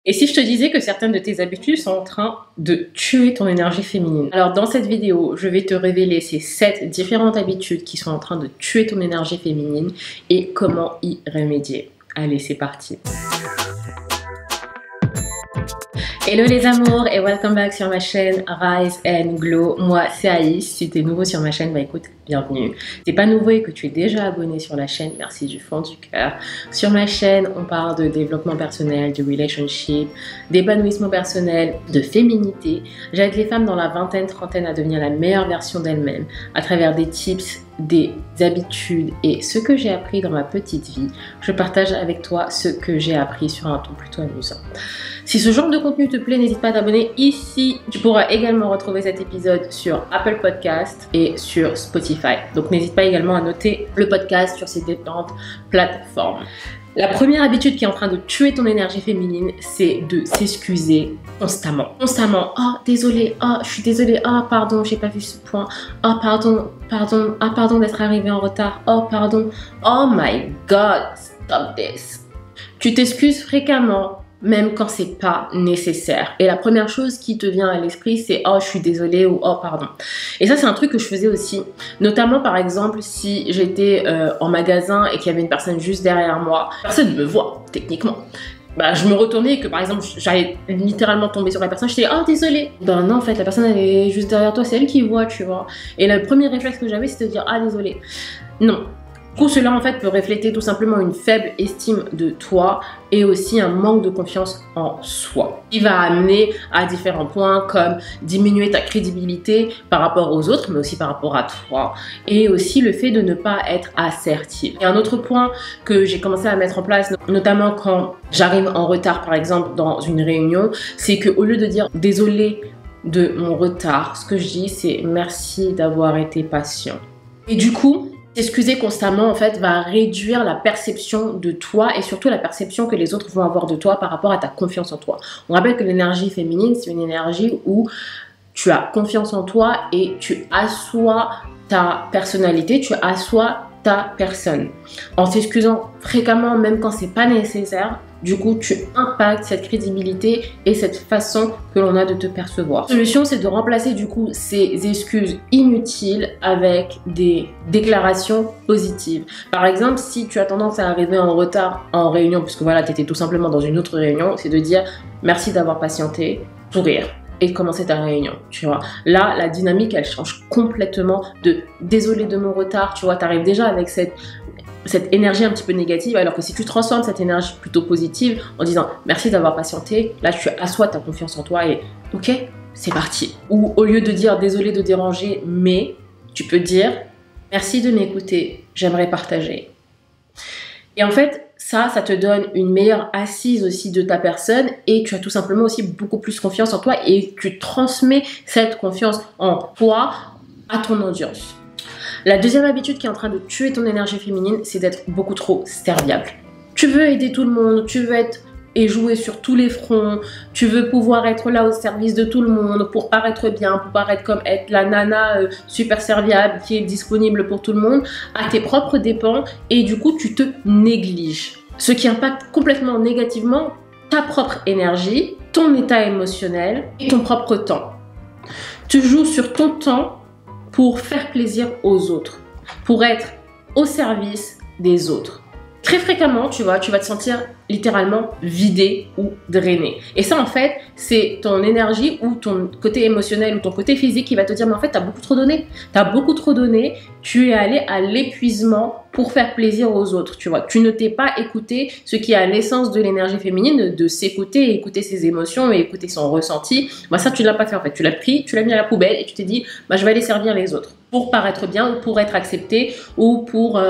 Et si je te disais que certaines de tes habitudes sont en train de tuer ton énergie féminine? Alors dans cette vidéo, je vais te révéler ces 7 différentes habitudes qui sont en train de tuer ton énergie féminine et comment y remédier. Allez, c'est parti. Hello les amours et welcome back sur ma chaîne Rise and Glow. Moi c'est Aïs, si tu es nouveau sur ma chaîne, bah écoute, bienvenue. Si tu n'es pas nouveau et que tu es déjà abonné sur la chaîne, merci du fond du cœur. Sur ma chaîne, on parle de développement personnel, de relationship, d'épanouissement personnel, de féminité. J'aide les femmes dans la vingtaine, trentaine à devenir la meilleure version d'elles-mêmes à travers des tips, des habitudes et ce que j'ai appris dans ma petite vie. Je partage avec toi ce que j'ai appris sur un ton plutôt amusant. Si ce genre de contenu te plaît, n'hésite pas à t'abonner ici. Tu pourras également retrouver cet épisode sur Apple Podcast et sur Spotify. Donc n'hésite pas également à noter le podcast sur ces différentes plateformes. La première habitude qui est en train de tuer ton énergie féminine, c'est de s'excuser constamment. Constamment. Oh, désolée. Oh, je suis désolée. Oh, pardon, j'ai pas vu ce point. Oh, pardon. Ah, pardon d'être arrivée en retard. Oh, pardon. Oh my God, stop this. Tu t'excuses fréquemment, même quand c'est pas nécessaire. Et la première chose qui te vient à l'esprit, c'est « Oh, je suis désolée » ou « Oh, pardon ». Et ça, c'est un truc que je faisais aussi. Notamment, par exemple, si j'étais en magasin et qu'il y avait une personne juste derrière moi, personne ne me voit, techniquement. Bah, je me retournais et que, par exemple, j'allais littéralement tomber sur la personne, je disais « Oh, désolée ». Ben non, en fait, la personne, elle est juste derrière toi, c'est elle qui voit, tu vois. Et le premier réflexe que j'avais, c'était de dire « Ah, désolée ». Non. Du coup, cela en fait peut refléter tout simplement une faible estime de toi et aussi un manque de confiance en soi. Il va amener à différents points comme diminuer ta crédibilité par rapport aux autres, mais aussi par rapport à toi. Et aussi le fait de ne pas être assertive. Et un autre point que j'ai commencé à mettre en place, notamment quand j'arrive en retard par exemple dans une réunion, c'est qu'au lieu de dire désolé de mon retard, ce que je dis c'est merci d'avoir été patient. Et du coup, s'excuser constamment en fait va réduire la perception de toi et surtout la perception que les autres vont avoir de toi par rapport à ta confiance en toi. On rappelle que l'énergie féminine, c'est une énergie où tu as confiance en toi et tu assois ta personnalité, tu assois ta personne. En s'excusant fréquemment, même quand c'est pas nécessaire, du coup, tu impactes cette crédibilité et cette façon que l'on a de te percevoir. La solution, c'est de remplacer du coup ces excuses inutiles avec des déclarations positives. Par exemple, si tu as tendance à arriver en retard en réunion, puisque voilà, tu étais tout simplement dans une autre réunion, c'est de dire merci d'avoir patienté, sourire et commencer ta réunion, tu vois. Là, la dynamique, elle change complètement de désolé de mon retard, tu vois, tu arrives déjà avec cette énergie un petit peu négative, alors que si tu transformes cette énergie plutôt positive en disant merci d'avoir patienté, là tu assois ta confiance en toi et ok, c'est parti. Ou au lieu de dire désolé de déranger, mais tu peux dire merci de m'écouter, j'aimerais partager. Et en fait, ça te donne une meilleure assise aussi de ta personne et tu as tout simplement aussi beaucoup plus confiance en toi et tu transmets cette confiance en toi à ton audience. La deuxième habitude qui est en train de tuer ton énergie féminine, c'est d'être beaucoup trop serviable. Tu veux aider tout le monde, tu veux être et jouer sur tous les fronts, tu veux pouvoir être là au service de tout le monde pour paraître bien, pour paraître comme être la nana super serviable qui est disponible pour tout le monde à tes propres dépens et du coup tu te négliges. Ce qui impacte complètement négativement ta propre énergie, ton état émotionnel et ton propre temps. Tu joues sur ton temps pour faire plaisir aux autres, pour être au service des autres. Très fréquemment, tu vas te sentir littéralement vidé ou drainé. Et ça, en fait, c'est ton énergie ou ton côté émotionnel ou ton côté physique qui va te dire, mais en fait, tu as beaucoup trop donné. Tu as beaucoup trop donné, tu es allé à l'épuisement pour faire plaisir aux autres, tu vois. Tu ne t'es pas écouté, ce qui est à l'essence de l'énergie féminine, de s'écouter, écouter ses émotions et écouter son ressenti. Bah, ça, tu ne l'as pas fait, en fait. Tu l'as pris, tu l'as mis à la poubelle et tu t'es dit, bah, je vais aller servir les autres pour paraître bien ou pour être accepté ou pour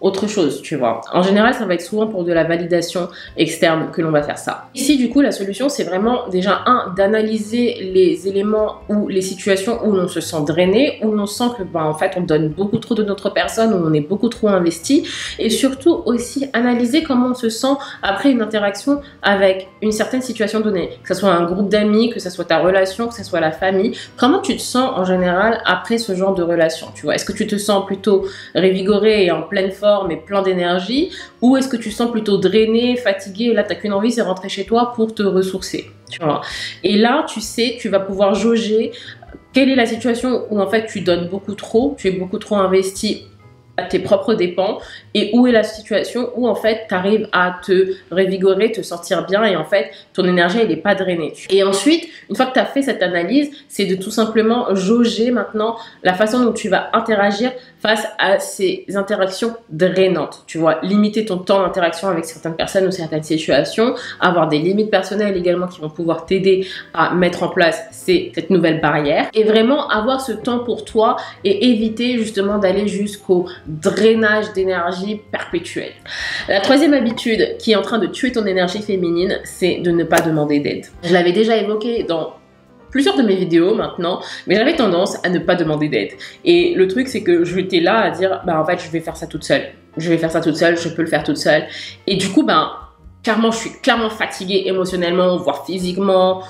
autre chose, tu vois. En général, ça va être souvent pour de la validation externe que l'on va faire ça. Ici, du coup, la solution, c'est vraiment déjà d'analyser les éléments ou les situations où l'on se sent drainé, où l'on sent que, bah, en fait, on donne beaucoup trop de notre personne, où on est beaucoup trop investi, et surtout aussi analyser comment on se sent après une interaction avec une certaine situation donnée, que ce soit un groupe d'amis, que ce soit ta relation, que ce soit la famille. Comment tu te sens en général après ce genre de relation, tu vois? Est-ce que tu te sens plutôt revigoré et en pleine forme et plein d'énergie, ou est-ce que tu te sens plutôt drainé, fatigué, et là t'as qu'une envie, c'est rentrer chez toi pour te ressourcer, tu vois? Et là, tu sais, tu vas pouvoir jauger quelle est la situation où en fait tu donnes beaucoup trop, tu es beaucoup trop investi à tes propres dépens, et où est la situation où en fait tu arrives à te revigorer, te sentir bien, et en fait ton énergie elle n'est pas drainée. Et ensuite, une fois que tu as fait cette analyse, c'est de tout simplement jauger maintenant la façon dont tu vas interagir face à ces interactions drainantes. Tu vois, limiter ton temps d'interaction avec certaines personnes ou certaines situations, avoir des limites personnelles également qui vont pouvoir t'aider à mettre en place cette nouvelle barrière, et vraiment avoir ce temps pour toi et éviter justement d'aller jusqu'au drainage d'énergie perpétuel. La troisième habitude qui est en train de tuer ton énergie féminine, c'est de ne pas demander d'aide. Je l'avais déjà évoqué dans plusieurs de mes vidéos maintenant, mais j'avais tendance à ne pas demander d'aide. Et le truc, c'est que j'étais là à dire, bah en fait, je vais faire ça toute seule. Je vais faire ça toute seule, je peux le faire toute seule. Et du coup, clairement, je suis clairement fatiguée émotionnellement, voire physiquement,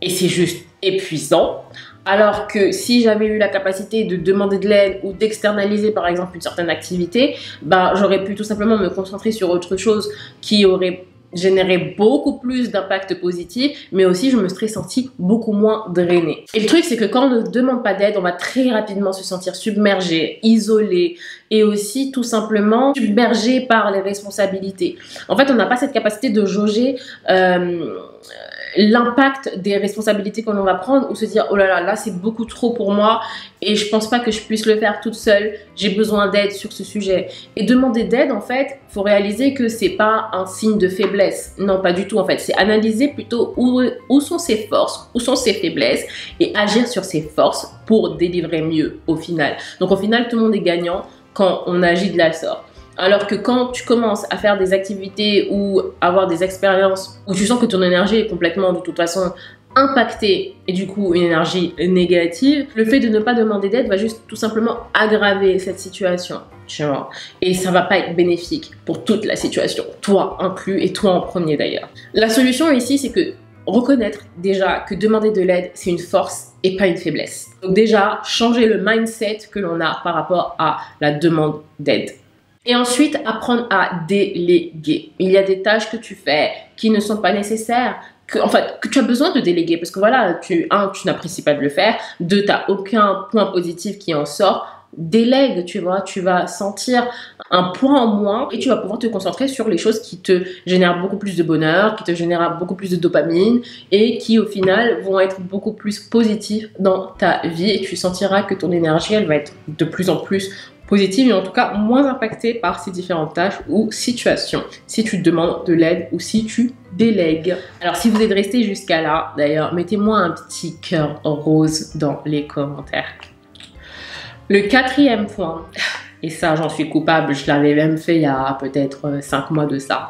et c'est juste épuisant. Alors que si j'avais eu la capacité de demander de l'aide ou d'externaliser par exemple une certaine activité, j'aurais pu tout simplement me concentrer sur autre chose qui aurait généré beaucoup plus d'impact positif, mais aussi je me serais sentie beaucoup moins drainée. Et le truc, c'est que quand on ne demande pas d'aide, on va très rapidement se sentir submergé, isolé, et aussi tout simplement submergé par les responsabilités. En fait, on n'a pas cette capacité de jauger l'impact des responsabilités qu'on va prendre, ou se dire oh là c'est beaucoup trop pour moi et je pense pas que je puisse le faire toute seule, j'ai besoin d'aide sur ce sujet. Et demander d'aide, en fait, faut réaliser que c'est pas un signe de faiblesse, non pas du tout en fait, c'est analyser plutôt où sont ses forces, où sont ses faiblesses, et agir sur ses forces pour délivrer mieux au final. Donc au final, tout le monde est gagnant quand on agit de la sorte. Alors que quand tu commences à faire des activités ou avoir des expériences où tu sens que ton énergie est complètement de toute façon impactée, et du coup une énergie négative, le fait de ne pas demander d'aide va juste tout simplement aggraver cette situation, tu vois. Et ça va pas être bénéfique pour toute la situation, toi inclus, et toi en premier d'ailleurs. La solution ici, c'est que reconnaître déjà que demander de l'aide, c'est une force et pas une faiblesse. Donc déjà, changer le mindset que l'on a par rapport à la demande d'aide. Et ensuite, apprendre à déléguer. Il y a des tâches que tu fais qui ne sont pas nécessaires, que tu as besoin de déléguer, parce que voilà, tu n'apprécies pas de le faire, 2, tu n'as aucun point positif qui en sort. Délègue, tu vois, tu vas sentir un point en moins et tu vas pouvoir te concentrer sur les choses qui te génèrent beaucoup plus de bonheur, qui te génèrent beaucoup plus de dopamine et qui au final vont être beaucoup plus positives dans ta vie, et tu sentiras que ton énergie, elle va être de plus en plus positive, et en tout cas moins impactée par ces différentes tâches ou situations, si tu demandes de l'aide ou si tu délègues. Alors si vous êtes resté jusqu'à là, d'ailleurs, mettez-moi un petit cœur rose dans les commentaires. Le quatrième point, et ça j'en suis coupable, je l'avais même fait il y a peut-être 5 mois de ça,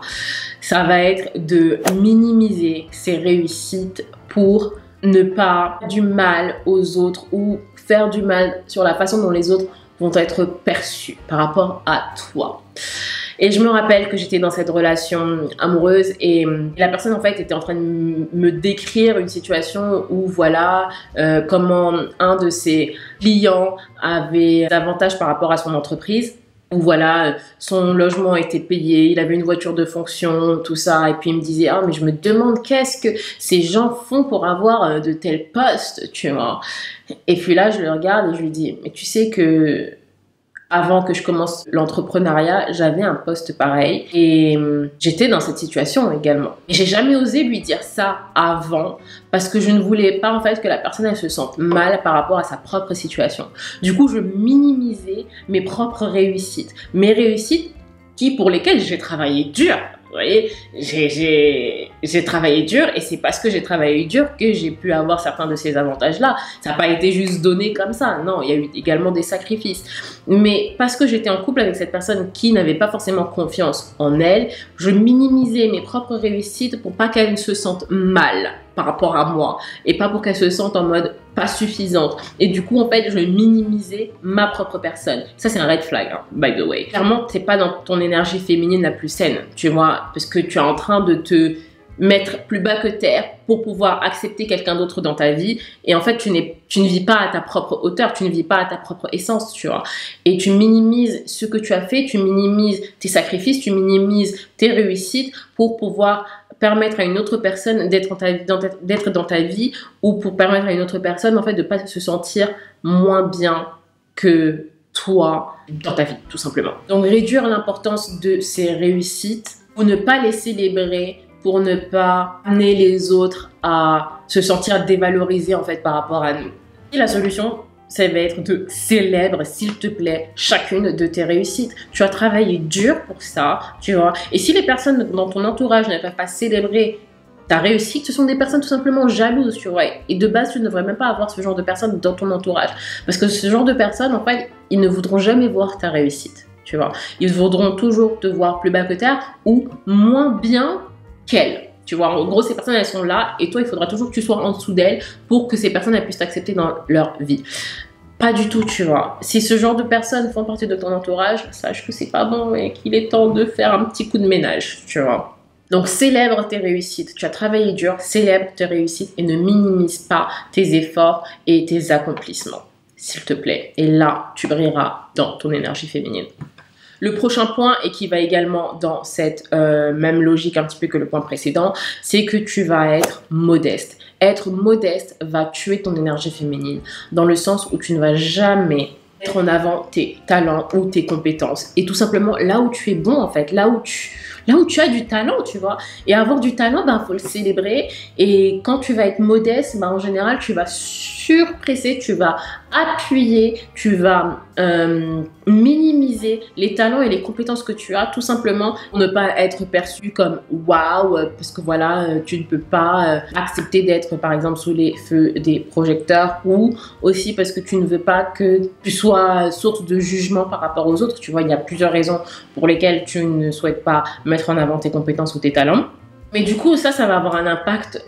ça va être de minimiser ses réussites pour ne pas faire du mal aux autres ou faire du mal sur la façon dont les autres vont être perçus par rapport à toi. Et je me rappelle que j'étais dans cette relation amoureuse et la personne en fait était en train de me décrire une situation où voilà comment un de ses clients avait des avantages par rapport à son entreprise, où voilà, son logement était payé, il avait une voiture de fonction, tout ça, et puis il me disait ah mais je me demande qu'est-ce que ces gens font pour avoir de tels postes, tu vois. Et puis là je le regarde et je lui dis mais tu sais que avant que je commence l'entrepreneuriat, j'avais un poste pareil et j'étais dans cette situation également. Et j'ai jamais osé lui dire ça avant parce que je ne voulais pas en fait que la personne elle se sente mal par rapport à sa propre situation. Du coup, je minimisais mes propres réussites. Mes réussites pour lesquelles j'ai travaillé dur. Vous voyez, j'ai travaillé dur et c'est parce que j'ai travaillé dur que j'ai pu avoir certains de ces avantages-là. Ça n'a pas été juste donné comme ça, non, il y a eu également des sacrifices. Mais parce que j'étais en couple avec cette personne qui n'avait pas forcément confiance en elle, je minimisais mes propres réussites pour pas qu'elle se sente mal par rapport à moi et pas pour qu'elle se sente en mode pas suffisante. Et du coup, en fait, je minimisais ma propre personne. Ça, c'est un red flag, hein, by the way. Clairement, t'es pas dans ton énergie féminine la plus saine, tu vois, parce que tu es en train de te mettre plus bas que terre pour pouvoir accepter quelqu'un d'autre dans ta vie. Et en fait, tu ne vis pas à ta propre hauteur, tu ne vis pas à ta propre essence, tu vois. Et tu minimises ce que tu as fait, tu minimises tes sacrifices, tu minimises tes réussites pour pouvoir permettre à une autre personne d'être dans ta vie ou pour permettre à une autre personne, en fait, de pas se sentir moins bien que toi dans ta vie, tout simplement. Donc, réduire l'importance de ces réussites ou ne pas les célébrer pour ne pas amener les autres à se sentir dévalorisés en fait par rapport à nous. Et la solution, ça va être de célébrer, s'il te plaît, chacune de tes réussites. Tu as travaillé dur pour ça, tu vois. Et si les personnes dans ton entourage ne peuvent pas célébrer ta réussite, ce sont des personnes tout simplement jalouses, tu vois. Et de base, tu ne devrais même pas avoir ce genre de personnes dans ton entourage. Parce que ce genre de personnes, en fait, ils ne voudront jamais voir ta réussite, tu vois. Ils voudront toujours te voir plus bas que terre ou moins bien qu'elles. Tu vois, en gros, ces personnes, elles sont là et toi, il faudra toujours que tu sois en dessous d'elles pour que ces personnes, elles puissent t'accepter dans leur vie. Pas du tout, tu vois. Si ce genre de personnes font partie de ton entourage, sache que c'est pas bon et qu'il est temps de faire un petit coup de ménage, tu vois. Donc, célèbre tes réussites. Tu as travaillé dur, célèbre tes réussites et ne minimise pas tes efforts et tes accomplissements, s'il te plaît. Et là, tu brilleras dans ton énergie féminine. Le prochain point, et qui va également dans cette même logique un petit peu que le point précédent, c'est que tu vas être modeste. Être modeste va tuer ton énergie féminine, dans le sens où tu ne vas jamais mettre en avant tes talents ou tes compétences. Et tout simplement, là où tu es bon, en fait, là où tu as du talent, tu vois. Et avoir du talent, ben, faut le célébrer. Et quand tu vas être modeste, ben, en général, tu vas surpresser, tu vas appuyer, tu vas minimiser les talents et les compétences que tu as, tout simplement pour ne pas être perçu comme waouh, parce que voilà, tu ne peux pas accepter d'être par exemple sous les feux des projecteurs, ou aussi parce que tu ne veux pas que tu sois source de jugement par rapport aux autres. Tu vois, il y a plusieurs raisons pour lesquelles tu ne souhaites pas mettre en avant tes compétences ou tes talents. Mais du coup, ça va avoir un impact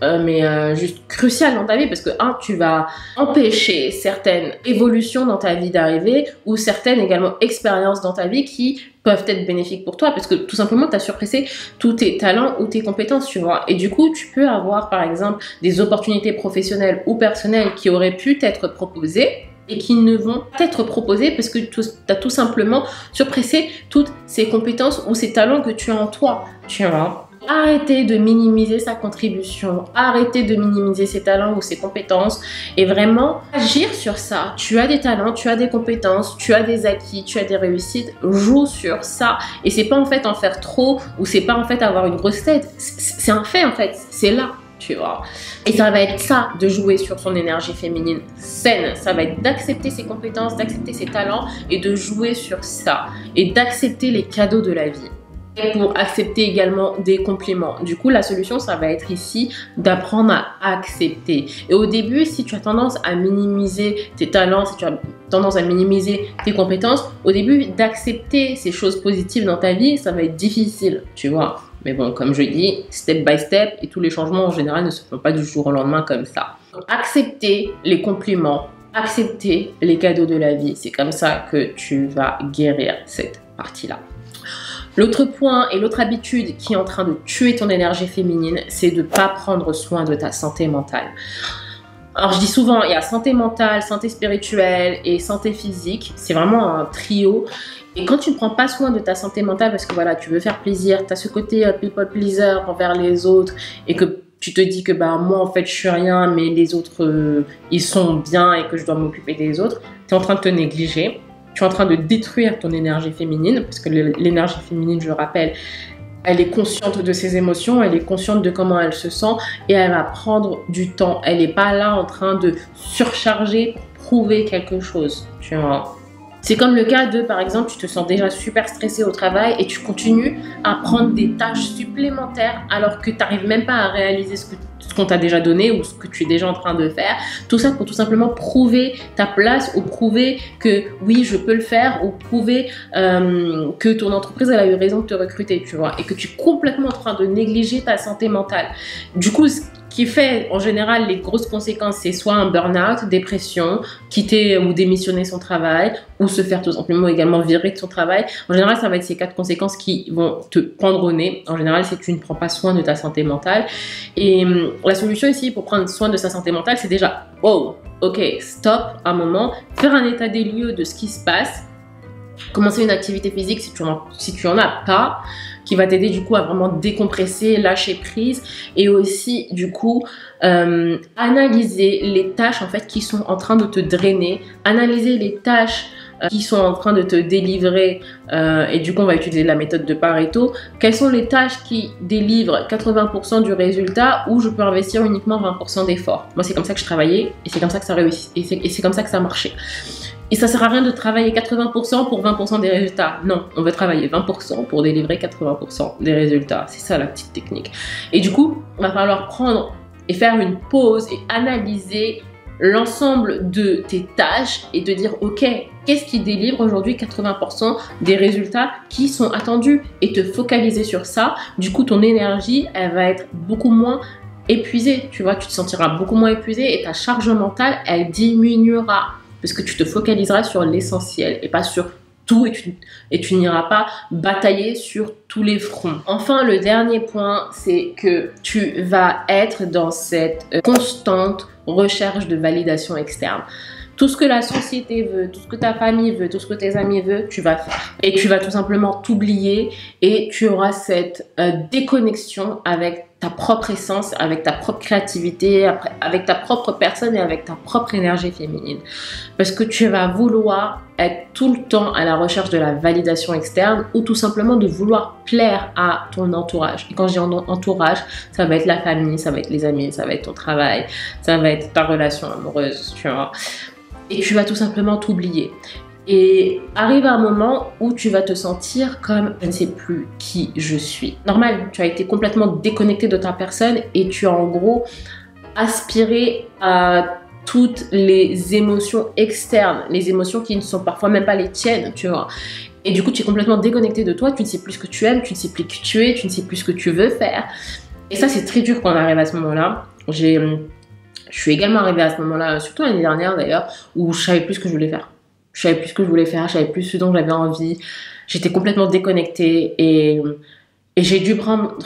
juste crucial dans ta vie parce que, tu vas empêcher certaines évolutions dans ta vie d'arriver ou certaines également expériences dans ta vie qui peuvent être bénéfiques pour toi parce que tout simplement, tu as surpressé tous tes talents ou tes compétences, tu vois. Et du coup, tu peux avoir, par exemple, des opportunités professionnelles ou personnelles qui auraient pu t'être proposées et qui ne vont pas être proposées parce que tu as tout simplement surpressé toutes ces compétences ou ces talents que tu as en toi, tu vois. Arrêtez de minimiser sa contribution, arrêtez de minimiser ses talents ou ses compétences et vraiment agir sur ça. Tu as des talents, tu as des compétences, tu as des acquis, tu as des réussites, joue sur ça. Et c'est pas en fait en faire trop ou c'est pas en fait avoir une grosse tête, c'est un fait en fait, c'est là. Tu vois. Et ça va être ça, de jouer sur son énergie féminine saine. Ça va être d'accepter ses compétences, d'accepter ses talents et de jouer sur ça. Et d'accepter les cadeaux de la vie. Et pour accepter également des compliments. Du coup, la solution, ça va être ici d'apprendre à accepter. Et au début, si tu as tendance à minimiser tes talents, si tu as tendance à minimiser tes compétences, au début, d'accepter ces choses positives dans ta vie, ça va être difficile, tu vois. Mais bon, comme je dis, step by step, et tous les changements en général ne se font pas du jour au lendemain comme ça. Donc, accepter les compliments, accepter les cadeaux de la vie, c'est comme ça que tu vas guérir cette partie-là. L'autre point et l'autre habitude qui est en train de tuer ton énergie féminine, c'est de ne pas prendre soin de ta santé mentale. Alors je dis souvent, il y a santé mentale, santé spirituelle et santé physique. C'est vraiment un trio. Et quand tu ne prends pas soin de ta santé mentale parce que voilà, tu veux faire plaisir, tu as ce côté people pleaser envers les autres et que tu te dis que bah, moi en fait je suis rien mais les autres ils sont bien et que je dois m'occuper des autres, tu es en train de te négliger. Tu es en train de détruire ton énergie féminine parce que l'énergie féminine, je rappelle, elle est consciente de ses émotions, elle est consciente de comment elle se sent et elle va prendre du temps. Elle n'est pas là en train de surcharger pour prouver quelque chose, tu vois. C'est comme le cas de, par exemple, tu te sens déjà super stressé au travail et tu continues à prendre des tâches supplémentaires alors que tu n'arrives même pas à réaliser ce qu'on t'a déjà donné ou ce que tu es déjà en train de faire. Tout ça pour tout simplement prouver ta place ou prouver que oui, je peux le faire ou prouver que ton entreprise elle a eu raison de te recruter, tu vois, et que tu es complètement en train de négliger ta santé mentale. Du coup, qui fait en général les grosses conséquences, c'est soit un burn-out, dépression, quitter ou démissionner son travail, ou se faire tout simplement également virer de son travail. En général, ça va être ces 4 conséquences qui vont te prendre au nez. En général, c'est que tu ne prends pas soin de ta santé mentale. Et la solution ici pour prendre soin de sa santé mentale, c'est déjà, wow, ok, stop un moment, faire un état des lieux de ce qui se passe, commencer une activité physique si tu en as pas, qui va t'aider du coup à vraiment décompresser, lâcher prise, et aussi du coup analyser les tâches en fait qui sont en train de te drainer, analyser les tâches qui sont en train de te délivrer, et du coup on va utiliser la méthode de Pareto. Quelles sont les tâches qui délivrent 80% du résultat, où je peux investir uniquement 20% d'efforts. Moi c'est comme ça que je travaillais, et c'est comme ça que ça réussit, et c'est comme ça que ça marchait. Et ça sert à rien de travailler 80% pour 20% des résultats. Non, on veut travailler 20% pour délivrer 80% des résultats. C'est ça la petite technique. Et du coup, il va falloir prendre et faire une pause et analyser l'ensemble de tes tâches et de dire ok, qu'est-ce qui délivre aujourd'hui 80% des résultats qui sont attendus, et te focaliser sur ça. Du coup, ton énergie, elle va être beaucoup moins épuisée. Tu vois, tu te sentiras beaucoup moins épuisé et ta charge mentale, elle diminuera. Parce que tu te focaliseras sur l'essentiel et pas sur tout, et tu n'iras pas batailler sur tous les fronts. Enfin, le dernier point, c'est que tu vas être dans cette constante recherche de validation externe. Tout ce que la société veut, tout ce que ta famille veut, tout ce que tes amis veulent, tu vas faire. Et tu vas tout simplement t'oublier, et tu auras cette déconnexion avec ta propre essence, avec ta propre créativité, avec ta propre personne et avec ta propre énergie féminine. Parce que tu vas vouloir être tout le temps à la recherche de la validation externe, ou tout simplement de vouloir plaire à ton entourage. Et quand je dis entourage, ça va être la famille, ça va être les amis, ça va être ton travail, ça va être ta relation amoureuse, tu vois. Et tu vas tout simplement t'oublier. Et arrive un moment où tu vas te sentir comme je ne sais plus qui je suis. Normal, tu as été complètement déconnecté de ta personne, et tu as en gros aspiré à toutes les émotions externes, les émotions qui ne sont parfois même pas les tiennes, tu vois. Et du coup, tu es complètement déconnecté de toi, tu ne sais plus ce que tu aimes, tu ne sais plus qui tu es, tu ne sais plus ce que tu veux faire. Et ça, c'est très dur quand on arrive à ce moment-là. Je suis également arrivée à ce moment-là, surtout l'année dernière d'ailleurs, où je savais plus ce que je voulais faire. Je savais plus ce que je voulais faire, je savais plus ce dont j'avais envie. J'étais complètement déconnectée, et j'ai dû prendre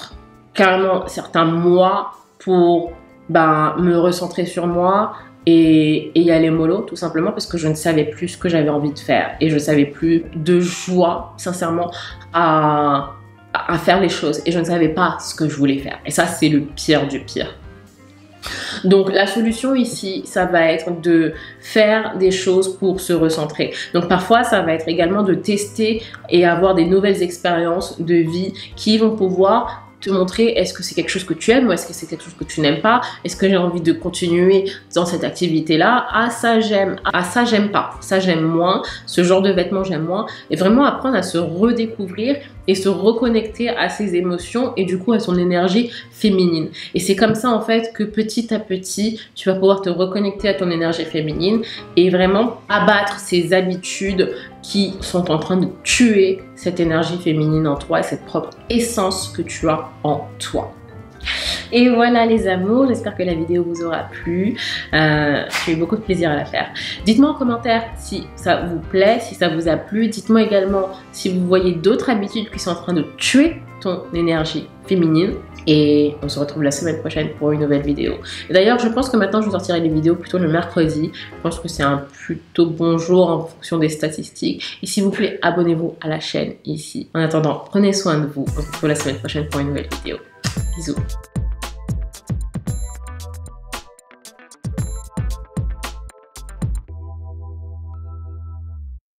carrément certains mois pour me recentrer sur moi et y aller mollo, tout simplement parce que je ne savais plus ce que j'avais envie de faire, et je ne savais plus de joie, sincèrement, à faire les choses, et je ne savais pas ce que je voulais faire. Et ça, c'est le pire du pire. Donc la solution ici, ça va être de faire des choses pour se recentrer. Donc parfois, ça va être également de tester et avoir des nouvelles expériences de vie qui vont pouvoir te montrer est-ce que c'est quelque chose que tu aimes, ou est-ce que c'est quelque chose que tu n'aimes pas. Est-ce que j'ai envie de continuer dans cette activité-là? Ah, ça j'aime. Ah, ça j'aime pas. Ça j'aime moins. Ce genre de vêtements j'aime moins. Et vraiment apprendre à se redécouvrir et se reconnecter à ses émotions, et du coup à son énergie féminine. Et c'est comme ça en fait que petit à petit, tu vas pouvoir te reconnecter à ton énergie féminine et vraiment abattre ces habitudes qui sont en train de tuer cette énergie féminine en toi et cette propre essence que tu as en toi. Et voilà les amours, j'espère que la vidéo vous aura plu. J'ai eu beaucoup de plaisir à la faire. Dites-moi en commentaire si ça vous plaît, si ça vous a plu. Dites-moi également si vous voyez d'autres habitudes qui sont en train de tuer ton énergie féminine. Et on se retrouve la semaine prochaine pour une nouvelle vidéo. D'ailleurs, je pense que maintenant je sortirai les vidéos plutôt le mercredi. Je pense que c'est un plutôt bon jour en fonction des statistiques. Et s'il vous plaît, abonnez-vous à la chaîne ici. En attendant, prenez soin de vous. On se retrouve la semaine prochaine pour une nouvelle vidéo. Bisous.